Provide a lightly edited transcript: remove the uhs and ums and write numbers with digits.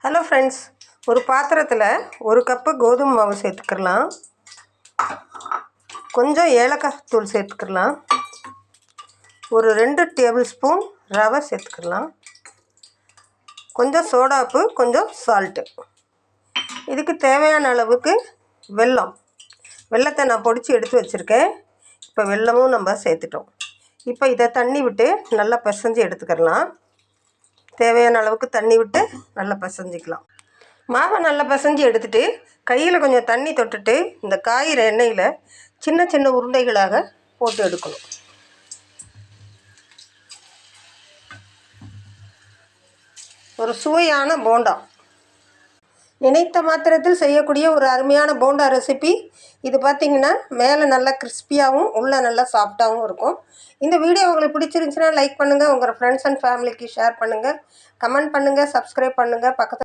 Hello friends, ஒரு பாத்திரத்தில் 1 cup கோதுமை மாவு சேர்த்துக்கலாம். கொஞ்சம் ஏலக்காய் தூள் சேர்த்துக்கலாம். ஒரு 2 டேபிள் ஸ்பூன் ரவை சேர்த்துக்கலாம். கொஞ்சம் சோடாப்பு, கொஞ்சம் சால்ட்டு. இதுக்கு தேவையான அளவுக்கு வெல்லத்தை நான் பொடிச்சு எடுத்து வச்சுருக்கேன். இப்போ வெல்லமும் நம்ம சேர்த்துட்டோம். இப்போ இதை தண்ணி விட்டு நல்லா பிசைஞ்சு எடுத்துக்கலாம். தேவையான அளவுக்கு தண்ணி விட்டு நல்லா பிசைஞ்சிக்கலாம். மாவை நல்லா பிசைஞ்சு எடுத்துகிட்டு கையில் கொஞ்சம் தண்ணி தொட்டுட்டு இந்த காயிற எண்ணெயில் சின்ன சின்ன உருண்டைகளாக போட்டு எடுக்கணும். ஒரு சுவையான போண்டா, நினைத்த மாத்திரத்தில் செய்யக்கூடிய ஒரு அருமையான போண்டா ரெசிபி இது. பார்த்திங்கன்னா மேலே நல்லா கிறிஸ்பியாகவும் உள்ளே நல்லா சாஃப்டாகவும் இருக்கும். இந்த வீடியோ உங்களுக்கு பிடிச்சிருந்துச்சுன்னா லைக் பண்ணுங்கள், உங்கள் ஃப்ரெண்ட்ஸ் அண்ட் ஃபேமிலிக்கு ஷேர் பண்ணுங்கள், கமெண்ட் பண்ணுங்கள், சப்ஸ்கிரைப் பண்ணுங்கள். பக்கத்தில்